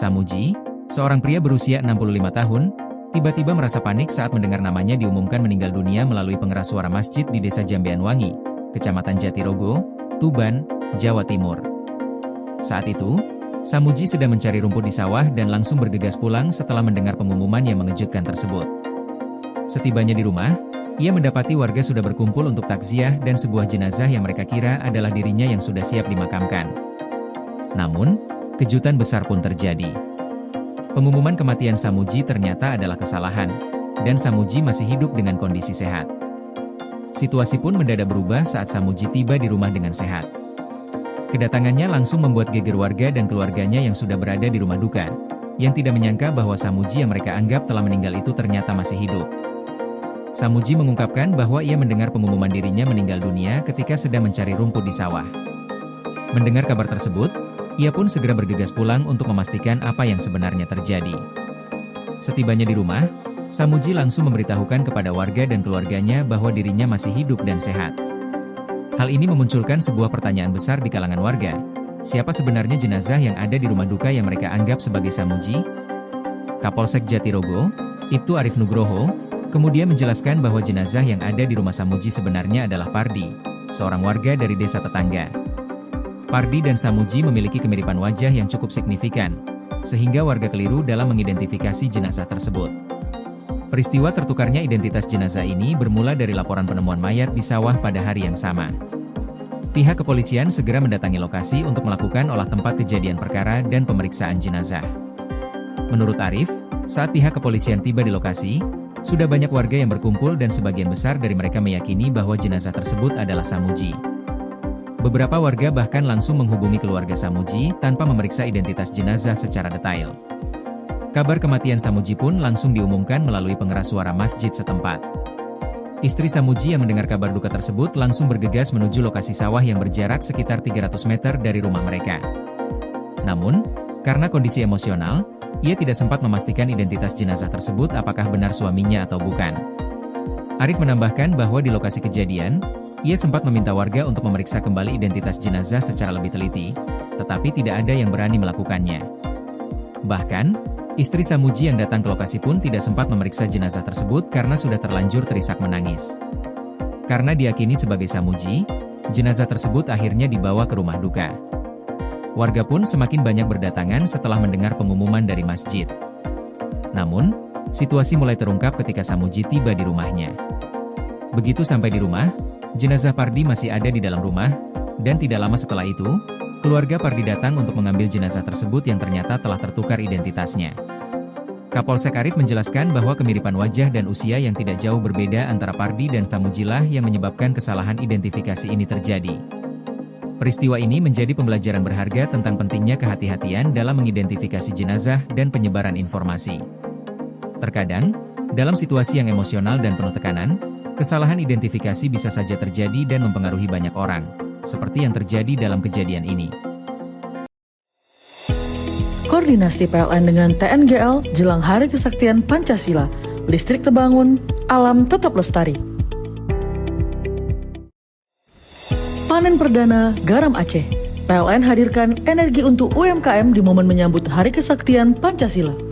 Samuji, seorang pria berusia 65 tahun, tiba-tiba merasa panik saat mendengar namanya diumumkan meninggal dunia melalui pengeras suara masjid di Desa Jambeanwangi, Kecamatan Jatirogo, Tuban, Jawa Timur. Saat itu, Samuji sedang mencari rumput di sawah dan langsung bergegas pulang setelah mendengar pengumuman yang mengejutkan tersebut. Setibanya di rumah, ia mendapati warga sudah berkumpul untuk takziah dan sebuah jenazah yang mereka kira adalah dirinya yang sudah siap dimakamkan. Namun, kejutan besar pun terjadi. Pengumuman kematian Samuji ternyata adalah kesalahan, dan Samuji masih hidup dengan kondisi sehat. Situasi pun mendadak berubah saat Samuji tiba di rumah dengan sehat. Kedatangannya langsung membuat geger warga dan keluarganya yang sudah berada di rumah duka, yang tidak menyangka bahwa Samuji yang mereka anggap telah meninggal itu ternyata masih hidup. Samuji mengungkapkan bahwa ia mendengar pengumuman dirinya meninggal dunia ketika sedang mencari rumput di sawah. Mendengar kabar tersebut, ia pun segera bergegas pulang untuk memastikan apa yang sebenarnya terjadi. Setibanya di rumah, Samuji langsung memberitahukan kepada warga dan keluarganya bahwa dirinya masih hidup dan sehat. Hal ini memunculkan sebuah pertanyaan besar di kalangan warga. Siapa sebenarnya jenazah yang ada di rumah duka yang mereka anggap sebagai Samuji? Kapolsek Jatirogo, Ibtu Arif Nugroho, kemudian menjelaskan bahwa jenazah yang ada di rumah Samuji sebenarnya adalah Pardi, seorang warga dari desa tetangga. Pardi dan Samuji memiliki kemiripan wajah yang cukup signifikan, sehingga warga keliru dalam mengidentifikasi jenazah tersebut. Peristiwa tertukarnya identitas jenazah ini bermula dari laporan penemuan mayat di sawah pada hari yang sama. Pihak kepolisian segera mendatangi lokasi untuk melakukan olah tempat kejadian perkara dan pemeriksaan jenazah. Menurut Arif, saat pihak kepolisian tiba di lokasi, sudah banyak warga yang berkumpul dan sebagian besar dari mereka meyakini bahwa jenazah tersebut adalah Samuji. Beberapa warga bahkan langsung menghubungi keluarga Samuji tanpa memeriksa identitas jenazah secara detail. Kabar kematian Samuji pun langsung diumumkan melalui pengeras suara masjid setempat. Istri Samuji yang mendengar kabar duka tersebut langsung bergegas menuju lokasi sawah yang berjarak sekitar 300 meter dari rumah mereka. Namun, karena kondisi emosional, ia tidak sempat memastikan identitas jenazah tersebut apakah benar suaminya atau bukan. Arif menambahkan bahwa di lokasi kejadian, ia sempat meminta warga untuk memeriksa kembali identitas jenazah secara lebih teliti, tetapi tidak ada yang berani melakukannya. Bahkan, istri Samuji yang datang ke lokasi pun tidak sempat memeriksa jenazah tersebut karena sudah terlanjur terisak menangis. Karena diyakini sebagai Samuji, jenazah tersebut akhirnya dibawa ke rumah duka. Warga pun semakin banyak berdatangan setelah mendengar pengumuman dari masjid. Namun, situasi mulai terungkap ketika Samuji tiba di rumahnya. Begitu sampai di rumah, jenazah Pardi masih ada di dalam rumah, dan tidak lama setelah itu, keluarga Pardi datang untuk mengambil jenazah tersebut yang ternyata telah tertukar identitasnya. Kapolsek Arif menjelaskan bahwa kemiripan wajah dan usia yang tidak jauh berbeda antara Pardi dan Samujilah yang menyebabkan kesalahan identifikasi ini terjadi. Peristiwa ini menjadi pembelajaran berharga tentang pentingnya kehati-hatian dalam mengidentifikasi jenazah dan penyebaran informasi. Terkadang, dalam situasi yang emosional dan penuh tekanan, kesalahan identifikasi bisa saja terjadi dan mempengaruhi banyak orang, seperti yang terjadi dalam kejadian ini. Koordinasi PLN dengan TNGL jelang Hari Kesaktian Pancasila, listrik terbangun, alam tetap lestari. Panen perdana garam Aceh. PLN hadirkan energi untuk UMKM di momen menyambut Hari Kesaktian Pancasila.